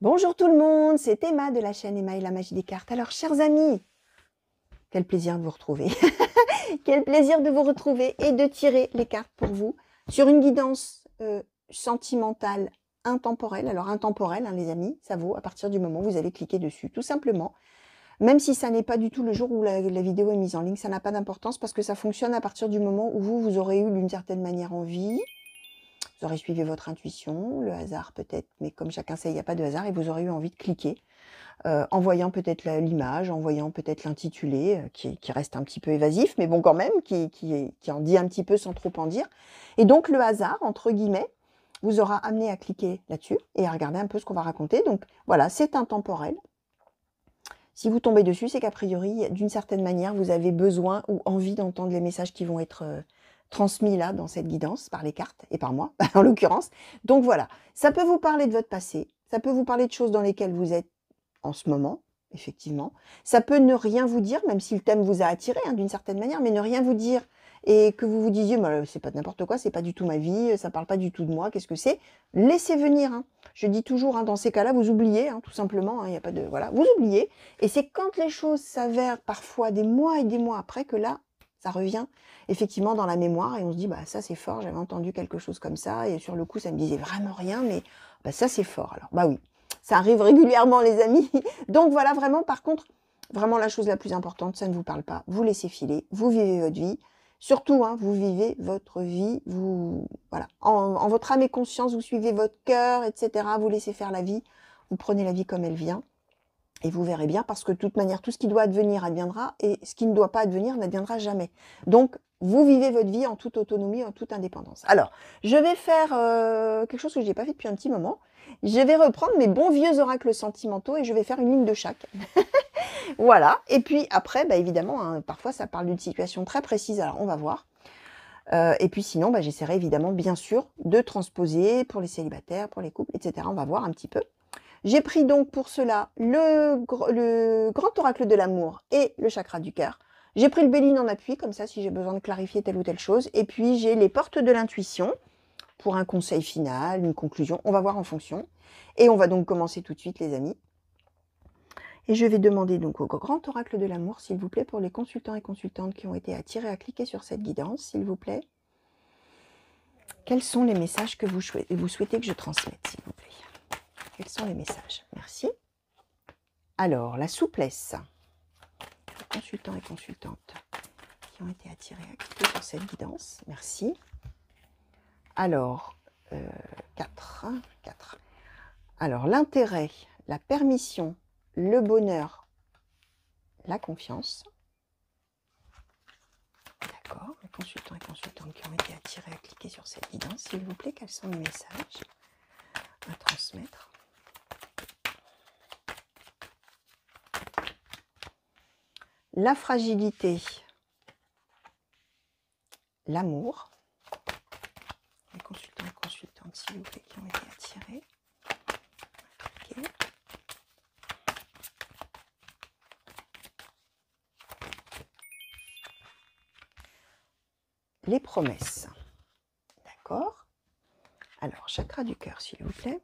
Bonjour tout le monde, c'est Emma de la chaîne Emma et la magie des cartes. Alors, chers amis, quel plaisir de vous retrouver. Quel plaisir de vous retrouver et de tirer les cartes pour vous sur une guidance sentimentale intemporelle. Alors, intemporelle, hein, les amis, ça vaut à partir du moment où vous avez cliqué dessus, tout simplement. Même si ça n'est pas du tout le jour où la vidéo est mise en ligne, ça n'a pas d'importance parce que ça fonctionne à partir du moment où vous aurez eu d'une certaine manière envie. Vous aurez suivi votre intuition, le hasard peut-être, mais comme chacun sait, il n'y a pas de hasard, et vous aurez eu envie de cliquer, en voyant peut-être l'image, en voyant peut-être l'intitulé, qui reste un petit peu évasif, mais bon quand même, qui en dit un petit peu sans trop en dire. Et donc le hasard, entre guillemets, vous aura amené à cliquer là-dessus et à regarder un peu ce qu'on va raconter. Donc voilà, c'est intemporel. Si vous tombez dessus, c'est qu'a priori, d'une certaine manière, vous avez besoin ou envie d'entendre les messages qui vont être transmis là, dans cette guidance, par les cartes, et par moi, en l'occurrence. Donc voilà, ça peut vous parler de votre passé, ça peut vous parler de choses dans lesquelles vous êtes en ce moment, effectivement. Ça peut ne rien vous dire, même si le thème vous a attiré, hein, d'une certaine manière, mais ne rien vous dire, et que vous vous disiez, bah, c'est pas n'importe quoi, c'est pas du tout ma vie, ça parle pas du tout de moi, qu'est-ce que c'est? Laissez venir, hein. Je dis toujours, hein, dans ces cas-là, vous oubliez, hein, tout simplement, il n'y a pas de... Voilà, vous oubliez, et c'est quand les choses s'avèrent parfois des mois et des mois après que là, ça revient effectivement dans la mémoire et on se dit, bah ça c'est fort, j'avais entendu quelque chose comme ça et sur le coup ça me disait vraiment rien, mais bah, ça c'est fort. Alors bah oui, ça arrive régulièrement les amis. Donc voilà, vraiment par contre, vraiment la chose la plus importante, ça ne vous parle pas, vous laissez filer, vous vivez votre vie. Surtout, hein, vous vivez votre vie, vous voilà, en votre âme et conscience, vous suivez votre cœur, etc. Vous laissez faire la vie, vous prenez la vie comme elle vient. Et vous verrez bien, parce que de toute manière, tout ce qui doit advenir adviendra, et ce qui ne doit pas advenir n'adviendra jamais. Donc, vous vivez votre vie en toute autonomie, en toute indépendance. Alors, je vais faire quelque chose que je n'ai pas fait depuis un petit moment. Je vais reprendre mes bons vieux oracles sentimentaux et je vais faire une ligne de chaque. Voilà. Et puis après, bah, évidemment, hein, parfois ça parle d'une situation très précise, alors on va voir. Et puis sinon, bah, j'essaierai évidemment, bien sûr, de transposer pour les célibataires, pour les couples, etc. On va voir un petit peu. J'ai pris donc pour cela le grand oracle de l'amour et le chakra du cœur. J'ai pris le Béline en appui, comme ça, si j'ai besoin de clarifier telle ou telle chose. Et puis, j'ai les portes de l'intuition pour un conseil final, une conclusion. On va voir en fonction. Et on va donc commencer tout de suite, les amis. Et je vais demander donc au grand oracle de l'amour, s'il vous plaît, pour les consultants et consultantes qui ont été attirés à cliquer sur cette guidance, s'il vous plaît. Quels sont les messages que vous souhaitez que je transmette, s'il vous plaît? Quels sont les messages? Merci. Alors, la souplesse. Les consultants et consultantes qui ont été attirés à cliquer sur cette guidance. Merci. Alors, 4. Alors, l'intérêt, la permission, le bonheur, la confiance. D'accord. Les consultants et consultantes qui ont été attirés à cliquer sur cette guidance, s'il vous plaît, quels sont les messages à transmettre? La fragilité, l'amour, les consultants et consultantes, s'il vous plaît, qui ont été attirés. Okay. Les promesses, d'accord. Alors, chakra du cœur, s'il vous plaît.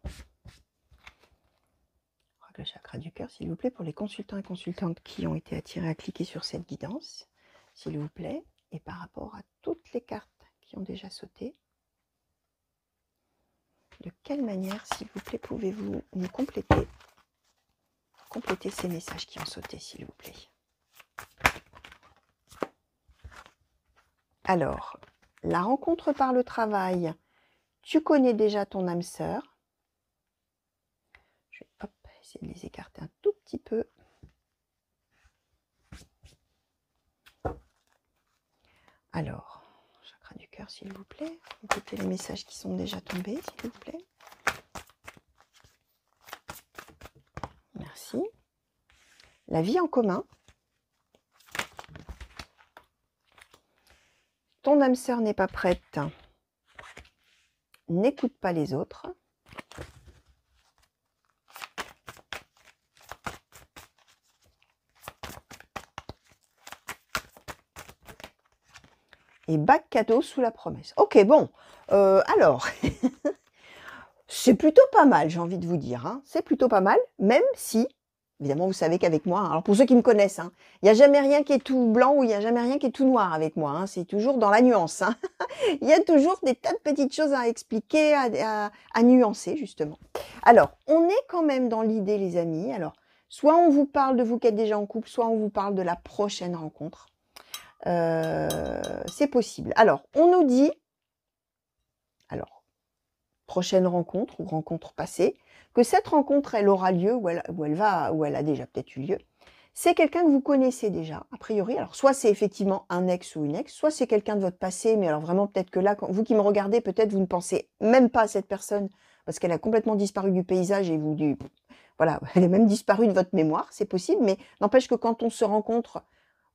Le chakra du cœur, s'il vous plaît, pour les consultants et consultantes qui ont été attirés à cliquer sur cette guidance, s'il vous plaît, et par rapport à toutes les cartes qui ont déjà sauté, de quelle manière, s'il vous plaît, pouvez-vous nous compléter ces messages qui ont sauté, s'il vous plaît? Alors, la rencontre par le travail, tu connais déjà ton âme sœur. Je vais essayer de les écarter un tout petit peu. Alors, chakra du cœur, s'il vous plaît. Écoutez les messages qui sont déjà tombés, s'il vous plaît. Merci. La vie en commun. Ton âme sœur n'est pas prête. N'écoute pas les autres. Et bac cadeau sous la promesse. Ok, bon. Alors, c'est plutôt pas mal, j'ai envie de vous dire, hein. C'est plutôt pas mal, même si, évidemment, vous savez qu'avec moi, alors pour ceux qui me connaissent, hein, il n'y a jamais rien qui est tout blanc ou il n'y a jamais rien qui est tout noir avec moi, hein. C'est toujours dans la nuance, hein. Il y a toujours des tas de petites choses à expliquer, à nuancer, justement. Alors, on est quand même dans l'idée, les amis. Alors, soit on vous parle de vous qui êtes déjà en couple, soit on vous parle de la prochaine rencontre. C'est possible. Alors, on nous dit, alors, prochaine rencontre ou rencontre passée, que cette rencontre, elle aura lieu ou elle a déjà peut-être eu lieu. C'est quelqu'un que vous connaissez déjà, a priori. Alors, soit c'est effectivement un ex ou une ex, soit c'est quelqu'un de votre passé, mais alors vraiment, peut-être que là, vous qui me regardez, peut-être vous ne pensez même pas à cette personne, parce qu'elle a complètement disparu du paysage et vous dites, voilà, elle est même disparue de votre mémoire, c'est possible, mais n'empêche que quand on se rencontre,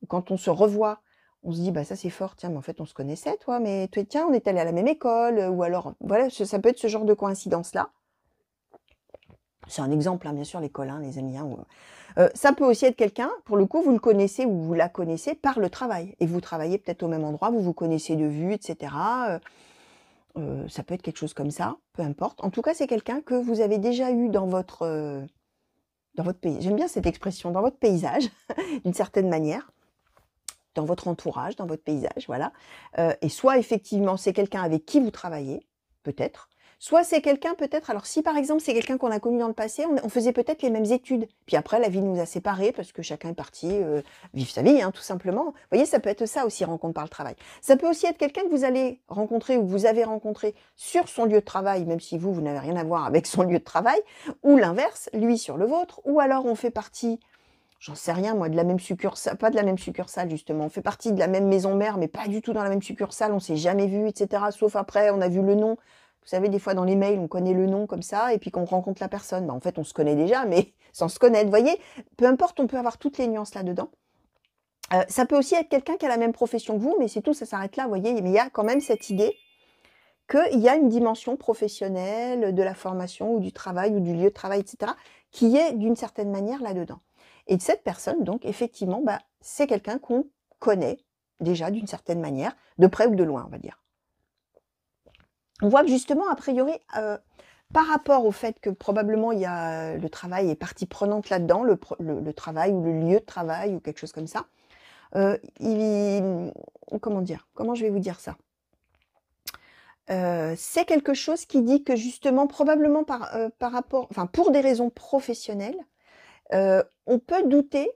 ou quand on se revoit, on se dit, bah ça c'est fort, tiens, mais en fait on se connaissait, toi, mais tiens, on est allé à la même école, ou alors, voilà, ça peut être ce genre de coïncidence-là. C'est un exemple, hein, bien sûr, l'école, hein, les amis. Hein, ça peut aussi être quelqu'un, pour le coup, vous le connaissez ou vous la connaissez par le travail. Et vous travaillez peut-être au même endroit, vous vous connaissez de vue, etc. Ça peut être quelque chose comme ça, peu importe. En tout cas, c'est quelqu'un que vous avez déjà eu dans votre pays. J'aime bien cette expression, dans votre paysage, d'une certaine manière, dans votre entourage, dans votre paysage, voilà. Et soit effectivement, c'est quelqu'un avec qui vous travaillez, peut-être. Soit c'est quelqu'un peut-être, alors si par exemple c'est quelqu'un qu'on a connu dans le passé, on faisait peut-être les mêmes études. Puis après, la vie nous a séparés parce que chacun est parti vivre sa vie, hein, tout simplement. Vous voyez, ça peut être ça aussi, rencontre par le travail. Ça peut aussi être quelqu'un que vous allez rencontrer ou que vous avez rencontré sur son lieu de travail, même si vous n'avez rien à voir avec son lieu de travail, ou l'inverse, lui sur le vôtre, ou alors on fait partie, j'en sais rien, moi, de la même succursale, pas de la même succursale, justement. On fait partie de la même maison mère, mais pas du tout dans la même succursale, on s'est jamais vu, etc. Sauf après, on a vu le nom. Vous savez, des fois, dans les mails, on connaît le nom comme ça, et puis qu'on rencontre la personne. En fait, on se connaît déjà, mais sans se connaître. Vous voyez, peu importe, on peut avoir toutes les nuances là-dedans. Ça peut aussi être quelqu'un qui a la même profession que vous, mais c'est tout, ça s'arrête là, vous voyez. Mais il y a quand même cette idée qu'il y a une dimension professionnelle de la formation ou du travail ou du lieu de travail, etc., qui est d'une certaine manière là-dedans. Et cette personne, donc, effectivement, bah, c'est quelqu'un qu'on connaît déjà d'une certaine manière, de près ou de loin, on va dire. On voit que justement, a priori, par rapport au fait que probablement il y a le travail est partie prenante là-dedans, le travail ou le lieu de travail ou quelque chose comme ça, comment dire? Comment je vais vous dire ça? C'est quelque chose qui dit que justement, probablement par rapport, enfin pour des raisons professionnelles, on peut douter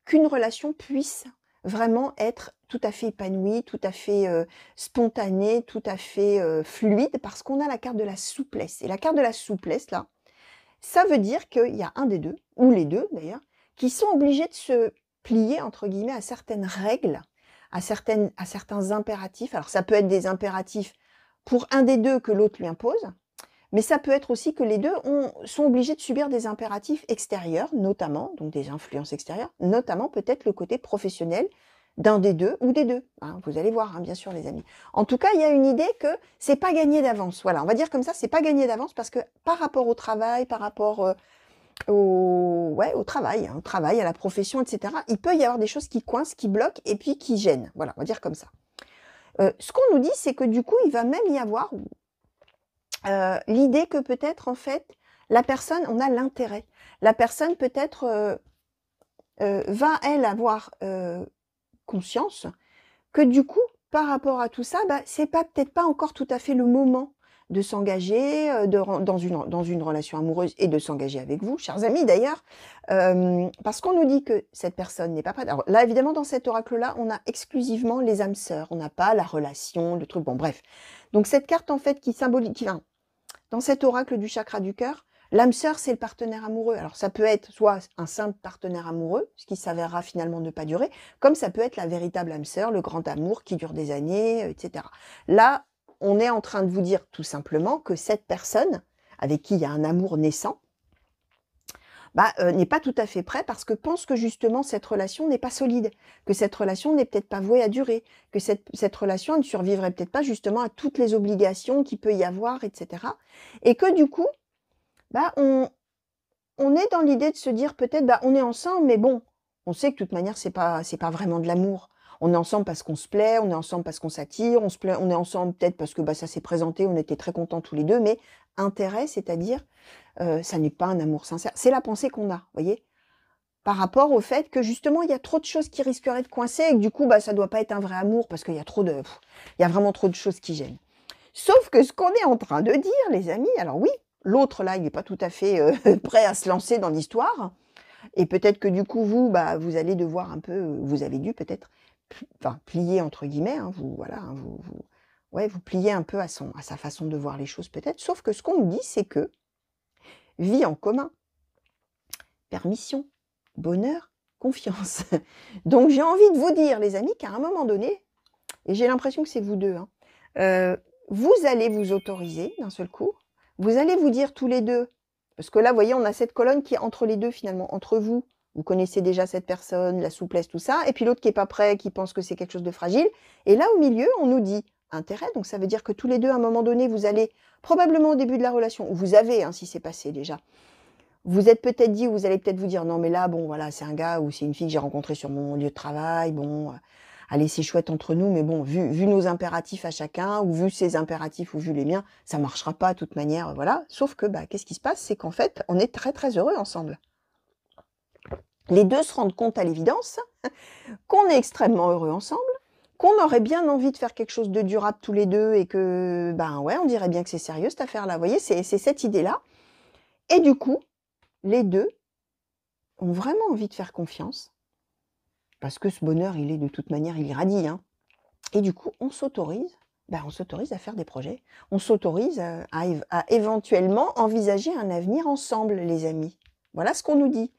qu'une relation puisse vraiment être tout à fait épanouie, tout à fait spontanée, tout à fait fluide, parce qu'on a la carte de la souplesse. Et la carte de la souplesse, là, ça veut dire qu'il y a un des deux, ou les deux d'ailleurs, qui sont obligés de se plier, entre guillemets, à certaines règles, à certains impératifs. Alors ça peut être des impératifs pour un des deux que l'autre lui impose, mais ça peut être aussi que les deux sont obligés de subir des impératifs extérieurs, notamment, donc des influences extérieures, notamment peut-être le côté professionnel d'un des deux ou des deux. Hein, vous allez voir, hein, bien sûr, les amis. En tout cas, il y a une idée que c'est pas gagné d'avance. Voilà, on va dire comme ça, c'est pas gagné d'avance parce que par rapport au travail, par rapport au travail, hein, au travail, à la profession, etc., il peut y avoir des choses qui coincent, qui bloquent et puis qui gênent. Voilà, on va dire comme ça. Ce qu'on nous dit, c'est que du coup, il va même y avoir l'idée que peut-être, en fait, la personne, on a l'intérêt. La personne, peut-être, va, elle, avoir conscience que du coup, par rapport à tout ça, bah, c'est peut-être pas encore tout à fait le moment de s'engager dans une relation amoureuse et de s'engager avec vous, chers amis d'ailleurs, parce qu'on nous dit que cette personne n'est pas prête. Alors là, évidemment, dans cet oracle-là, on a exclusivement les âmes sœurs, on n'a pas la relation, le truc, bon bref. Donc cette carte, en fait, qui symbolise, dans cet oracle du chakra du cœur, l'âme sœur, c'est le partenaire amoureux. Alors ça peut être soit un simple partenaire amoureux, ce qui s'avérera finalement ne pas durer, comme ça peut être la véritable âme sœur, le grand amour qui dure des années, etc. Là, on est en train de vous dire tout simplement que cette personne, avec qui il y a un amour naissant, bah, n'est pas tout à fait prêt parce que pense que justement cette relation n'est pas solide, que cette relation n'est peut-être pas vouée à durer, que cette relation ne survivrait peut-être pas justement à toutes les obligations qu'il peut y avoir, etc. Et que du coup, bah, on est dans l'idée de se dire peut-être, bah, on est ensemble, mais bon, on sait que de toute manière, c'est pas vraiment de l'amour. On est ensemble parce qu'on se plaît, on est ensemble parce qu'on s'attire, on est ensemble peut-être parce que bah, ça s'est présenté, on était très contents tous les deux, mais intérêt, c'est-à-dire, ça n'est pas un amour sincère. C'est la pensée qu'on a, vous voyez, par rapport au fait que justement, il y a trop de choses qui risqueraient de coincer et que du coup, bah, ça ne doit pas être un vrai amour parce qu'il y a il y a vraiment trop de choses qui gênent. Sauf que ce qu'on est en train de dire, les amis, alors oui, l'autre là, il n'est pas tout à fait prêt à se lancer dans l'histoire. Et peut-être que du coup, vous, bah, vous allez devoir un peu, vous avez dû peut-être, enfin, plier entre guillemets, hein, vous, voilà, hein, ouais, vous pliez un peu à sa façon de voir les choses peut-être. Sauf que ce qu'on nous dit, c'est que vie en commun, permission, bonheur, confiance. Donc j'ai envie de vous dire, les amis, qu'à un moment donné, et j'ai l'impression que c'est vous deux, hein, vous allez vous autoriser d'un seul coup, vous allez vous dire tous les deux, parce que là, vous voyez, on a cette colonne qui est entre les deux finalement, entre vous. Vous connaissez déjà cette personne, la souplesse, tout ça, et puis l'autre qui n'est pas prêt, qui pense que c'est quelque chose de fragile. Et là, au milieu, on nous dit intérêt, donc ça veut dire que tous les deux, à un moment donné, vous allez, probablement au début de la relation, ou vous avez, hein, si c'est passé déjà, vous êtes peut-être dit, ou vous allez peut-être vous dire, non mais là, bon, voilà, c'est un gars ou c'est une fille que j'ai rencontrée sur mon lieu de travail, bon, allez, c'est chouette entre nous, mais bon, vu nos impératifs à chacun, ou vu ses impératifs, ou vu les miens, ça ne marchera pas de toute manière, voilà. Sauf que, bah, qu'est-ce qui se passe? C'est qu'en fait, on est très très heureux ensemble. Les deux se rendent compte à l'évidence qu'on est extrêmement heureux ensemble, qu'on aurait bien envie de faire quelque chose de durable tous les deux, et que, ben ouais, on dirait bien que c'est sérieux cette affaire-là, vous voyez, c'est cette idée-là. Et du coup, les deux ont vraiment envie de faire confiance, parce que ce bonheur, il est de toute manière, il irradie, hein. Et du coup, on s'autorise à faire des projets. On s'autorise à éventuellement envisager un avenir ensemble, les amis. Voilà ce qu'on nous dit.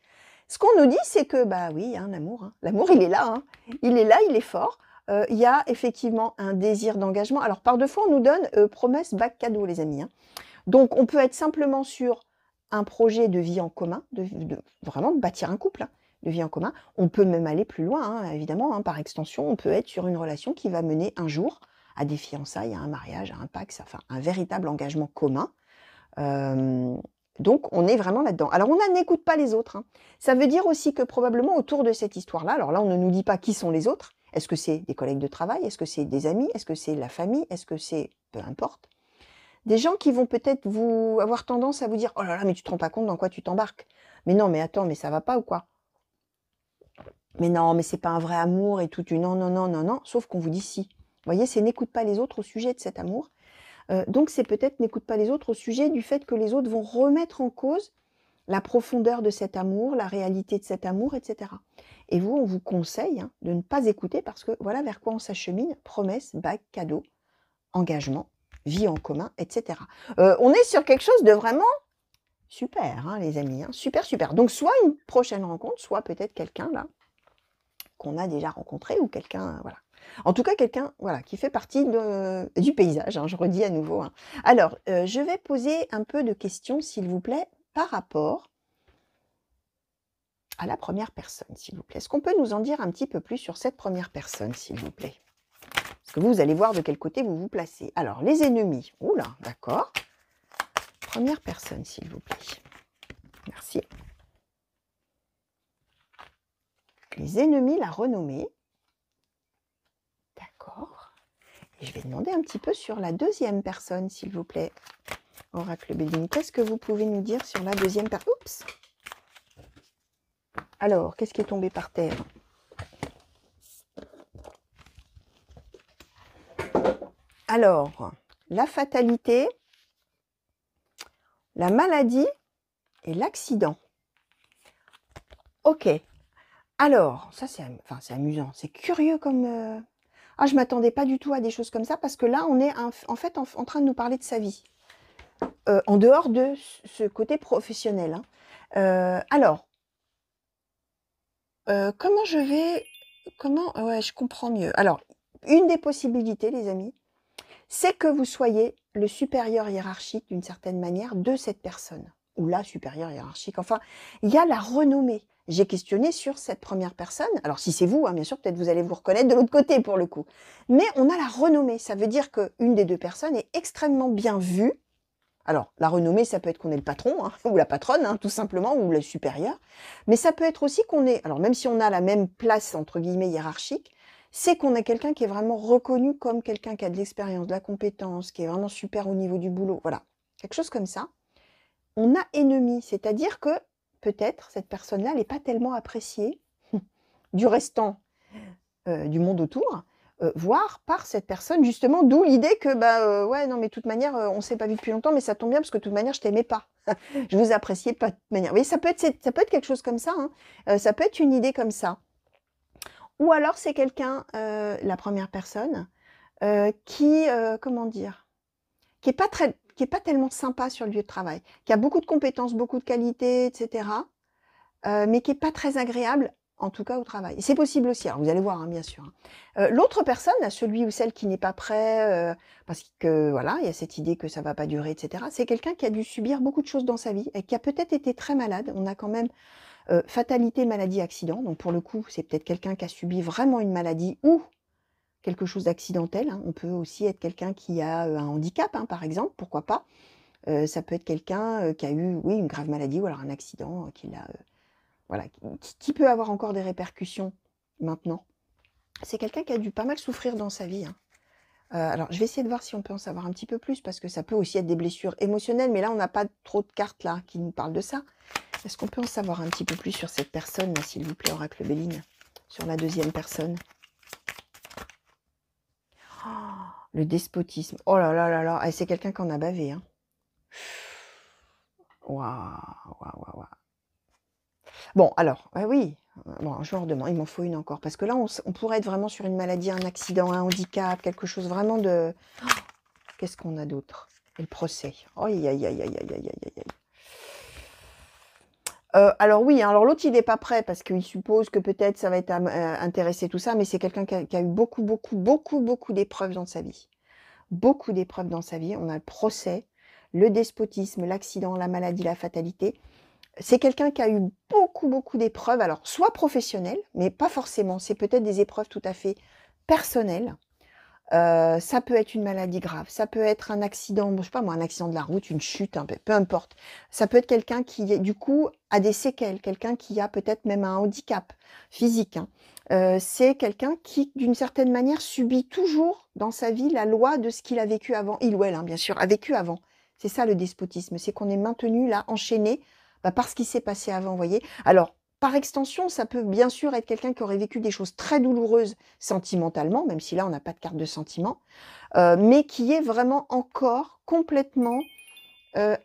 Ce qu'on nous dit, c'est que, bah oui, il y a un amour. Hein. L'amour, il est là. Hein. Il est là, il est fort. Il y a effectivement un désir d'engagement. Alors, par deux fois, on nous donne promesse, bac, cadeau, les amis. Hein. Donc, on peut être simplement sur un projet de vie en commun, vraiment de bâtir un couple, hein, de vie en commun. On peut même aller plus loin, hein, évidemment, hein, par extension, on peut être sur une relation qui va mener un jour à des fiançailles, à un mariage, à un pacte, enfin un véritable engagement commun. Donc on est vraiment là-dedans. Alors on n'écoute pas les autres. Hein. Ça veut dire aussi que probablement autour de cette histoire-là, alors là on ne nous dit pas qui sont les autres. Est-ce que c'est des collègues de travail? Est-ce que c'est des amis? Est-ce que c'est la famille? Est-ce que c'est... peu importe. Des gens qui vont peut-être avoir tendance à vous dire « Oh là là, mais tu te rends pas compte dans quoi tu t'embarques. Mais non, mais attends, mais ça va pas ou quoi? Mais non, mais c'est pas un vrai amour et tout. Non, non, non, non, non. » Sauf qu'on vous dit si. Vous voyez, c'est n'écoute pas les autres au sujet de cet amour. Donc c'est peut-être n'écoute pas les autres au sujet du fait que les autres vont remettre en cause la profondeur de cet amour, la réalité de cet amour, etc. Et vous, on vous conseille hein, de ne pas écouter parce que voilà vers quoi on s'achemine. Promesse, bague, cadeau, engagement, vie en commun, etc. On est sur quelque chose de vraiment super, hein, les amis. Hein, super, super. Donc, soit une prochaine rencontre, soit peut-être quelqu'un, là, qu'on a déjà rencontré, ou quelqu'un, voilà. En tout cas, quelqu'un, voilà, qui fait partie du paysage, hein, je redis à nouveau. Hein. Alors, je vais poser un peu de questions, s'il vous plaît, par rapport à la première personne, s'il vous plaît. Est-ce qu'on peut nous en dire un petit peu plus sur cette première personne, s'il vous plaît? Parce que vous allez voir de quel côté vous vous placez. Alors, les ennemis. Oula, d'accord. Première personne, s'il vous plaît. Merci. Les ennemis, la renommée. D'accord. Et je vais demander un petit peu sur la deuxième personne, s'il vous plaît. Oracle Béline, qu'est-ce que vous pouvez nous dire sur la deuxième personne? Oups. Alors, qu'est-ce qui est tombé par terre? Alors, la fatalité, la maladie et l'accident. Ok. Alors, ça c'est amusant, c'est curieux comme... Ah, je ne m'attendais pas du tout à des choses comme ça, parce que là, on est en fait en train de nous parler de sa vie. En dehors de ce côté professionnel. Hein. Alors, comment je vais... Ouais, je comprends mieux. Alors, une des possibilités, les amis, c'est que vous soyez le supérieur hiérarchique, d'une certaine manière, de cette personne. Ou la supérieure hiérarchique. Enfin, il y a la renommée. J'ai questionné sur cette première personne. Alors, si c'est vous, hein, bien sûr, peut-être vous allez vous reconnaître de l'autre côté, pour le coup. Mais on a la renommée. Ça veut dire qu'une des deux personnes est extrêmement bien vue. Alors, la renommée, ça peut être qu'on est le patron, hein, ou la patronne, hein, tout simplement, ou le supérieur. Mais ça peut être aussi qu'on est... Alors, même si on a la même place, entre guillemets, hiérarchique, c'est qu'on a quelqu'un qui est vraiment reconnu comme quelqu'un qui a de l'expérience, de la compétence, qui est vraiment super au niveau du boulot. Voilà, quelque chose comme ça. On a ennemi, c'est-à-dire que peut-être cette personne-là n'est pas tellement appréciée du restant du monde autour, voire par cette personne justement, d'où l'idée que bah ouais non mais de toute manière on s'est pas vu depuis longtemps mais ça tombe bien parce que de toute manière je t'aimais pas, je vous appréciais pas de toute manière. Vous voyez, ça peut être quelque chose comme ça, hein. Ça peut être une idée comme ça. Ou alors c'est quelqu'un, la première personne, qui comment dire, qui est pas tellement sympa sur le lieu de travail, qui a beaucoup de compétences, beaucoup de qualités, etc. Mais qui est pas très agréable, en tout cas au travail. Et c'est possible aussi, alors vous allez voir, hein, bien sûr. L'autre personne, là, celui ou celle qui n'est pas prêt, parce que voilà, il y a cette idée que ça va pas durer, etc. C'est quelqu'un qui a dû subir beaucoup de choses dans sa vie et qui a peut-être été très malade. On a quand même fatalité, maladie, accident. Donc pour le coup, c'est peut-être quelqu'un qui a subi vraiment une maladie ou quelque chose d'accidentel, hein. On peut aussi être quelqu'un qui a un handicap, hein, par exemple, pourquoi pas. Ça peut être quelqu'un qui a eu, oui, une grave maladie ou alors un accident qui l'a voilà, qui peut avoir encore des répercussions maintenant. C'est quelqu'un qui a dû pas mal souffrir dans sa vie, hein. Alors, je vais essayer de voir si on peut en savoir un petit peu plus, parce que ça peut aussi être des blessures émotionnelles, mais là, on n'a pas trop de cartes là qui nous parlent de ça. Est-ce qu'on peut en savoir un petit peu plus sur cette personne, là, s'il vous plaît, Oracle Béline, sur la deuxième personne? Oh, le despotisme. Oh là là là là, ah, c'est quelqu'un qui en a bavé, hein. Waouh, waouh, waouh. Bon, alors, oui, bon, je leur demande, il m'en faut une encore, parce que là, on pourrait être vraiment sur une maladie, un accident, un handicap, quelque chose vraiment de... Oh, qu'est-ce qu'on a d'autre? Et le procès. Aïe, aïe, aïe, aïe, aïe, aïe, aïe, aïe. Alors oui, hein, alors l'autre, il n'est pas prêt, parce qu'il suppose que peut-être ça va être intéressé, tout ça, mais c'est quelqu'un qui a eu beaucoup, beaucoup, beaucoup, beaucoup d'épreuves dans sa vie. Beaucoup d'épreuves dans sa vie. On a le procès, le despotisme, l'accident, la maladie, la fatalité. C'est quelqu'un qui a eu beaucoup, beaucoup d'épreuves, alors soit professionnelles, mais pas forcément, c'est peut-être des épreuves tout à fait personnelles. Ça peut être une maladie grave, ça peut être un accident, je sais pas moi, un accident de la route, une chute, peu importe. Ça peut être quelqu'un qui, du coup, a des séquelles, quelqu'un qui a peut-être même un handicap physique, hein. C'est quelqu'un qui, d'une certaine manière, subit toujours dans sa vie la loi de ce qu'il a vécu avant, il ou elle, hein, bien sûr, a vécu avant. C'est ça le despotisme, c'est qu'on est maintenu là, enchaîné, par ce qui s'est passé avant, vous voyez. Alors, par extension, ça peut bien sûr être quelqu'un qui aurait vécu des choses très douloureuses sentimentalement, même si là, on n'a pas de carte de sentiment, mais qui est vraiment encore complètement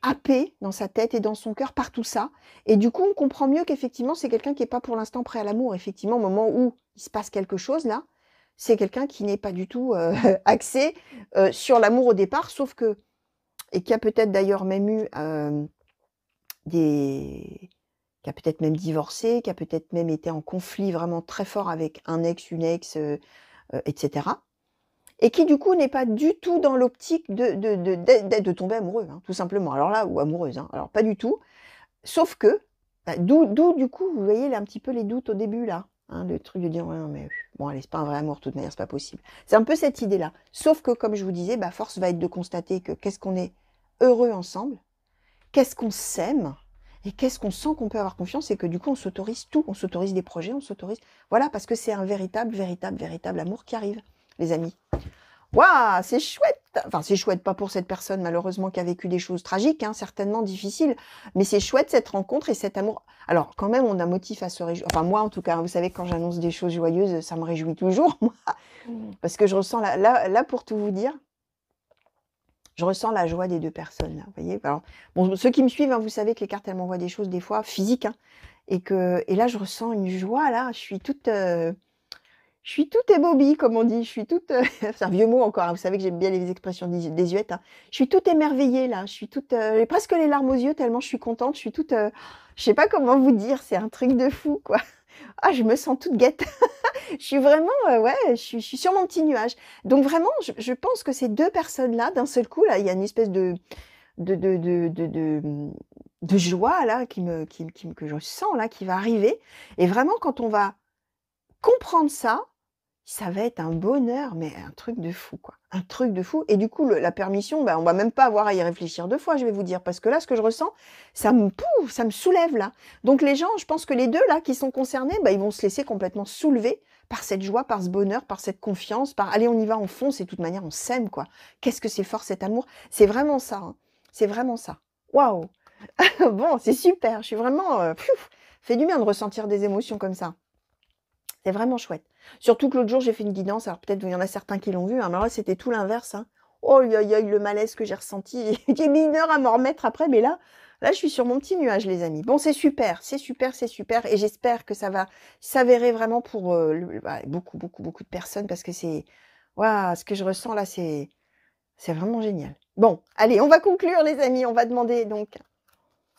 happé dans sa tête et dans son cœur par tout ça. Et du coup, on comprend mieux qu'effectivement, c'est quelqu'un qui n'est pas pour l'instant prêt à l'amour. Effectivement, au moment où il se passe quelque chose, là, c'est quelqu'un qui n'est pas du tout axé sur l'amour au départ, sauf que, et qui a peut-être d'ailleurs même eu qui a peut-être même divorcé, qui a peut-être même été en conflit vraiment très fort avec un ex, une ex, etc. Et qui du coup n'est pas du tout dans l'optique de tomber amoureux, hein, tout simplement. Alors là, ou amoureuse, hein, alors pas du tout. Sauf que, d'où du coup, vous voyez là, un petit peu les doutes au début là, hein, le truc de dire ouais, non, mais bon allez, c'est pas un vrai amour, de toute manière, c'est pas possible. C'est un peu cette idée-là. Sauf que, comme je vous disais, force va être de constater que qu'est-ce qu'on est heureux ensemble, qu'est-ce qu'on s'aime, et qu'est-ce qu'on sent qu'on peut avoir confiance, et que du coup on s'autorise tout, on s'autorise des projets, on s'autorise... Voilà, parce que c'est un véritable, véritable, véritable amour qui arrive, les amis. Waouh, c'est chouette. Enfin, c'est chouette, pas pour cette personne, malheureusement, qui a vécu des choses tragiques, hein, certainement difficiles, mais c'est chouette cette rencontre et cet amour. Alors, quand même, on a motif à se réjouir. Enfin, moi, en tout cas, vous savez, quand j'annonce des choses joyeuses, ça me réjouit toujours, moi, parce que je ressens, là, pour tout vous dire, je ressens la joie des deux personnes, là, vous voyez. Alors, bon, ceux qui me suivent, hein, vous savez que les cartes, elles m'envoient des choses, des fois, physiques, hein, et là, je ressens une joie, là, je suis toute ébobie, comme on dit, je suis toute... c'est un vieux mot encore, hein, vous savez que j'aime bien les expressions désuètes, hein. Je suis toute émerveillée, là, je suis toute... j'ai presque les larmes aux yeux, tellement je suis contente, je suis toute... je sais pas comment vous dire, c'est un truc de fou, quoi. Ah, je me sens toute guette. Je suis vraiment, ouais, je suis sur mon petit nuage. Donc vraiment, je pense que ces deux personnes-là, d'un seul coup, là, il y a une espèce de, de, de, de, de, de joie, là, que je sens, là, qui va arriver. Et vraiment, quand on va comprendre ça, ça va être un bonheur, mais un truc de fou, quoi. Un truc de fou. Et du coup, la permission, on va même pas avoir à y réfléchir 2 fois, je vais vous dire. Parce que là, ce que je ressens, ça me soulève, là. Donc les gens, je pense que les 2, là, qui sont concernés, ils vont se laisser complètement soulever par cette joie, par ce bonheur, par cette confiance, par allez, on y va, on fonce, et de toute manière, on s'aime, quoi. Qu'est-ce que c'est fort, cet amour? C'est vraiment ça, hein. C'est vraiment ça. Waouh! Bon, c'est super. Je suis vraiment... fait du bien de ressentir des émotions comme ça. C'est vraiment chouette. Surtout que l'autre jour, j'ai fait une guidance. Alors peut-être il y en a certains qui l'ont vu. Mais là, c'était tout l'inverse. Oh, le malaise que j'ai ressenti. J'ai mis 1 heure à m'en remettre après. Mais là, je suis sur mon petit nuage, les amis. Bon, c'est super. C'est super, c'est super. Et j'espère que ça va s'avérer vraiment pour beaucoup, beaucoup, beaucoup de personnes. Parce que c'est... Waouh, ce que je ressens là, c'est vraiment génial. Bon, allez, on va conclure, les amis. On va demander donc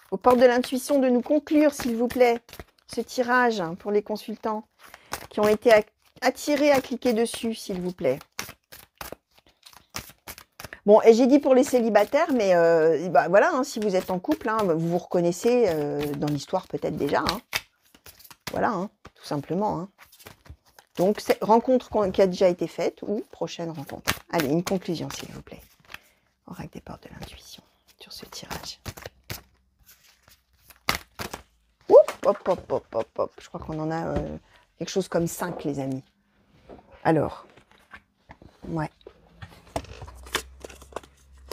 aux portes de l'intuition de nous conclure, s'il vous plaît, ce tirage pour les consultants qui ont été attirés à cliquer dessus, s'il vous plaît. Bon, et j'ai dit pour les célibataires, mais voilà, hein, si vous êtes en couple, hein, vous vous reconnaissez dans l'histoire peut-être déjà. Hein. Voilà, hein, tout simplement. Hein. Donc, rencontre qui a déjà été faite ou prochaine rencontre. Allez, une conclusion, s'il vous plaît. Oracle des portes de l'intuition sur ce tirage. Hop, hop, hop, hop, hop. Je crois qu'on en a quelque chose comme 5, les amis. Alors, ouais.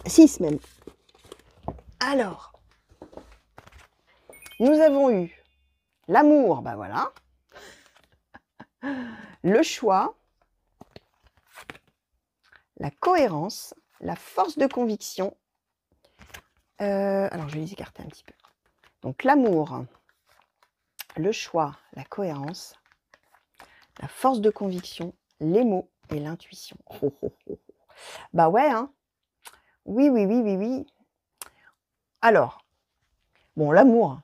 6 même. Alors, nous avons eu l'amour, voilà. Le choix, la cohérence, la force de conviction. Alors, je vais les écarter un petit peu. Donc, l'amour, le choix, la cohérence, la force de conviction, les mots et l'intuition. Bah ouais, hein. Oui, oui, oui, oui, oui. Alors, bon, l'amour,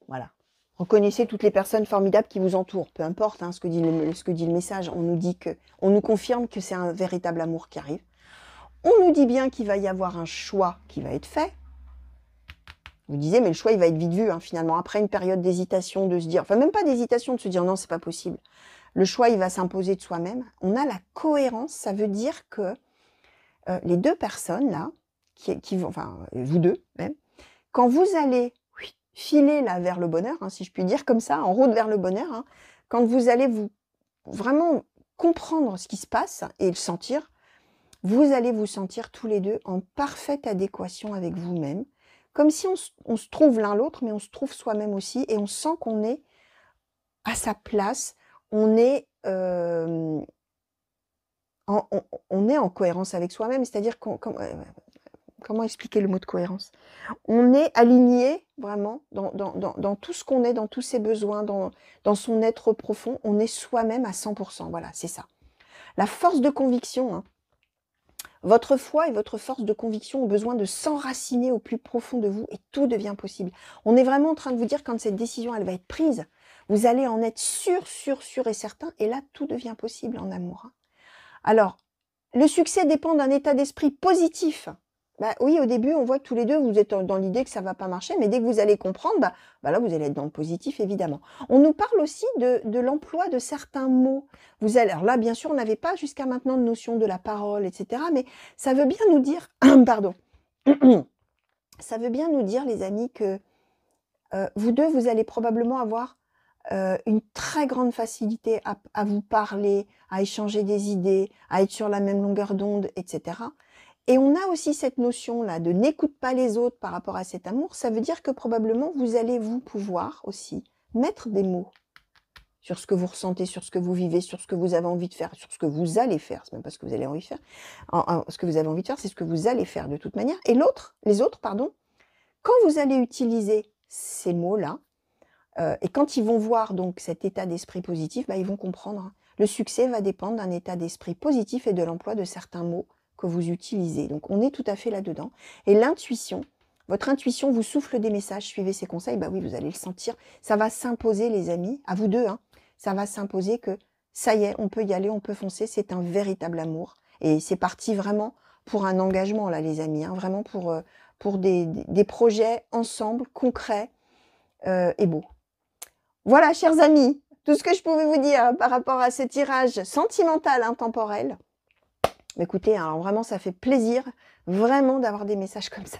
voilà. Reconnaissez toutes les personnes formidables qui vous entourent, peu importe hein, ce que dit le message. On nous confirme que c'est un véritable amour qui arrive. On nous dit bien qu'il va y avoir un choix qui va être fait. Vous disiez, mais le choix, il va être vite vu, hein, finalement. Après une période d'hésitation, de se dire, enfin même pas d'hésitation, de se dire, non, c'est pas possible. Le choix, il va s'imposer de soi-même. On a la cohérence, ça veut dire que les 2 personnes, là, qui vont, enfin, vous 2, même, quand vous allez filer là vers le bonheur, hein, si je puis dire, comme ça, en route vers le bonheur, hein, quand vous allez vraiment comprendre ce qui se passe et le sentir, vous allez vous sentir tous les 2 en parfaite adéquation avec vous-même, comme si on se trouve l'un l'autre, mais on se trouve soi-même aussi, et on sent qu'on est à sa place, on est en cohérence avec soi-même, c'est-à-dire comment expliquer le mot de cohérence? On est aligné vraiment dans tout ce qu'on est, dans tous ses besoins, dans son être profond, on est soi-même à 100%, voilà, c'est ça. La force de conviction, hein. Votre foi et votre force de conviction ont besoin de s'enraciner au plus profond de vous et tout devient possible. On est vraiment en train de vous dire quand cette décision, elle va être prise, vous allez en être sûr et certain et là, tout devient possible en amour. Hein. Alors, le succès dépend d'un état d'esprit positif. Oui, au début, on voit que tous les 2, vous êtes dans l'idée que ça ne va pas marcher, mais dès que vous allez comprendre, là, vous allez être dans le positif, évidemment. On nous parle aussi de l'emploi de certains mots. Alors là, bien sûr, on n'avait pas jusqu'à maintenant de notion de la parole, etc. Mais ça veut bien nous dire, pardon, ça veut bien nous dire, les amis, que vous 2, vous allez probablement avoir une très grande facilité à vous parler, à échanger des idées, à être sur la même longueur d'onde, etc. Et on a aussi cette notion-là de n'écoute pas les autres par rapport à cet amour. Ça veut dire que probablement, vous allez vous pouvoir aussi mettre des mots sur ce que vous ressentez, sur ce que vous vivez, sur ce que vous avez envie de faire, sur ce que vous allez faire. C'est même pas ce que vous avez envie de faire. Ce que vous avez envie de faire, c'est ce que vous allez faire de toute manière. Et les autres, quand vous allez utiliser ces mots-là, et quand ils vont voir donc cet état d'esprit positif, ils vont comprendre. Hein. Le succès va dépendre d'un état d'esprit positif et de l'emploi de certains mots que vous utilisez. Donc, on est tout à fait là-dedans. Et l'intuition, votre intuition vous souffle des messages, suivez ses conseils, oui, vous allez le sentir. Ça va s'imposer, les amis, à vous 2, hein. Ça va s'imposer que ça y est, on peut y aller, on peut foncer, c'est un véritable amour. Et c'est parti vraiment pour un engagement, là, les amis, hein, vraiment pour des projets ensemble, concrets et beaux. Voilà, chers amis, tout ce que je pouvais vous dire par rapport à ce tirage sentimental intemporel. Écoutez, alors vraiment, ça fait plaisir vraiment d'avoir des messages comme ça.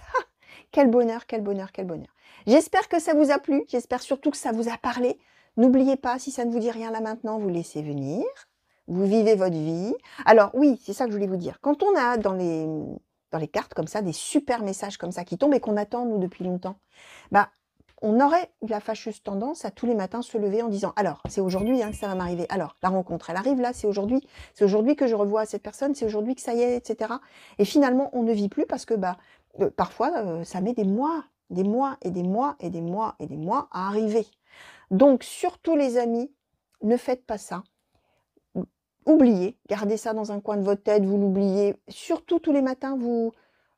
Quel bonheur, quel bonheur, quel bonheur. J'espère que ça vous a plu. J'espère surtout que ça vous a parlé. N'oubliez pas, si ça ne vous dit rien là maintenant, vous laissez venir. Vous vivez votre vie. Alors oui, c'est ça que je voulais vous dire. Quand on a dans les cartes comme ça, des super messages comme ça qui tombent et qu'on attend, nous, depuis longtemps, bah, on aurait eu la fâcheuse tendance à tous les matins se lever en disant « Alors, c'est aujourd'hui que ça va m'arriver. Alors, la rencontre, elle arrive là, c'est aujourd'hui que je revois cette personne, c'est aujourd'hui que ça y est, etc. » Et finalement, on ne vit plus parce que parfois, ça met des mois et des mois et des mois et des mois à arriver. Donc, surtout les amis, ne faites pas ça. Oubliez, gardez ça dans un coin de votre tête, vous l'oubliez. Surtout tous les matins, vous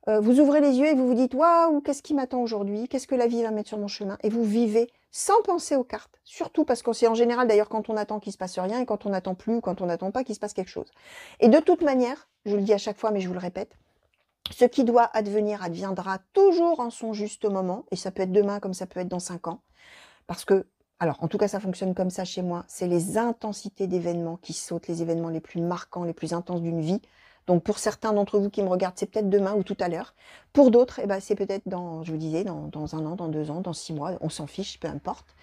ouvrez les yeux et vous vous dites « Waouh, qu'est-ce qui m'attend aujourd'hui? Qu'est-ce que la vie va mettre sur mon chemin ?» Et vous vivez sans penser aux cartes. Surtout parce que c'est en général d'ailleurs quand on attend qu'il ne se passe rien et quand on n'attend plus ou quand on n'attend pas qu'il se passe quelque chose. Et de toute manière, je le dis à chaque fois mais je vous le répète, ce qui doit advenir adviendra toujours en son juste moment. Et ça peut être demain comme ça peut être dans 5 ans. Parce que, alors en tout cas ça fonctionne comme ça chez moi, c'est les intensités d'événements qui sautent, les événements les plus marquants, les plus intenses d'une vie. Donc pour certains d'entre vous qui me regardent, c'est peut-être demain ou tout à l'heure. Pour d'autres, c'est peut-être je vous disais, dans 1 an, dans 2 ans, dans 6 mois, on s'en fiche, peu importe.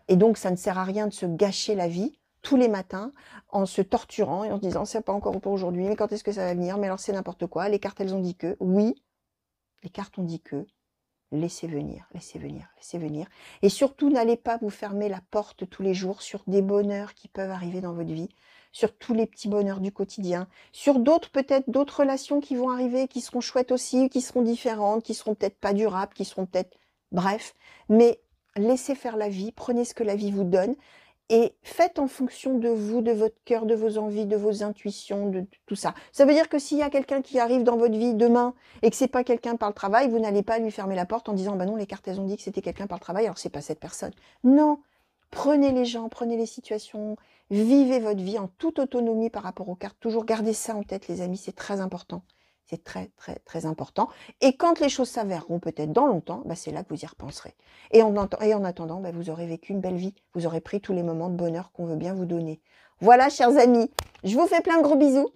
Et donc ça ne sert à rien de se gâcher la vie tous les matins en se torturant et en se disant c'est pas encore pour aujourd'hui, mais quand est-ce que ça va venir? Mais alors c'est n'importe quoi, les cartes elles ont dit que, oui, les cartes ont dit que, laissez venir, laissez venir, laissez venir. Et surtout, n'allez pas vous fermer la porte tous les jours sur des bonheurs qui peuvent arriver dans votre vie, sur tous les petits bonheurs du quotidien, sur d'autres, peut-être d'autres relations qui vont arriver, qui seront chouettes aussi, qui seront différentes, qui seront peut-être pas durables, qui seront peut-être... Bref, mais laissez faire la vie, prenez ce que la vie vous donne et faites en fonction de vous, de votre cœur, de vos envies, de vos intuitions, de tout ça. Ça veut dire que s'il y a quelqu'un qui arrive dans votre vie demain et que c'est pas quelqu'un par le travail, vous n'allez pas lui fermer la porte en disant « Bah non, les cartes, elles ont dit que c'était quelqu'un par le travail, alors c'est pas cette personne. » Non, prenez les gens, prenez les situations, vivez votre vie en toute autonomie par rapport aux cartes. Toujours gardez ça en tête, les amis, c'est très important. C'est très, très, très important. Et quand les choses s'avéreront peut-être dans longtemps, c'est là que vous y repenserez. Et en attendant, vous aurez vécu une belle vie. Vous aurez pris tous les moments de bonheur qu'on veut bien vous donner. Voilà, chers amis, je vous fais plein de gros bisous.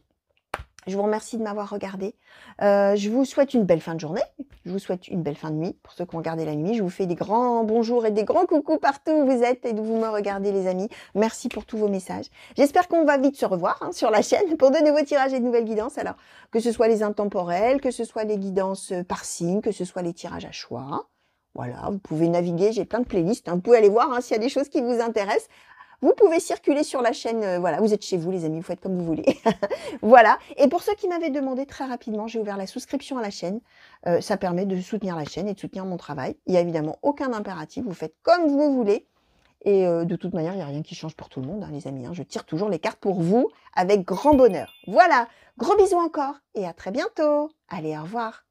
Je vous remercie de m'avoir regardé. Je vous souhaite une belle fin de journée. Je vous souhaite une belle fin de nuit. Pour ceux qui ont regardé la nuit, je vous fais des grands bonjours et des grands coucous partout où vous êtes et d'où vous me regardez, les amis. Merci pour tous vos messages. J'espère qu'on va vite se revoir sur la chaîne pour de nouveaux tirages et de nouvelles guidances. Alors, que ce soit les intemporels, que ce soit les guidances par signe, que ce soit les tirages à choix. Voilà, vous pouvez naviguer. J'ai plein de playlists. Vous pouvez aller voir s'il y a des choses qui vous intéressent. Vous pouvez circuler sur la chaîne, voilà, vous êtes chez vous les amis, vous faites comme vous voulez. Voilà, et pour ceux qui m'avaient demandé très rapidement, j'ai ouvert la souscription à la chaîne. Ça permet de soutenir la chaîne et de soutenir mon travail. Il n'y a évidemment aucun impératif, vous faites comme vous voulez. Et de toute manière, il n'y a rien qui change pour tout le monde, les amis. Je tire toujours les cartes pour vous avec grand bonheur. Voilà, gros bisous encore et à très bientôt. Allez, au revoir.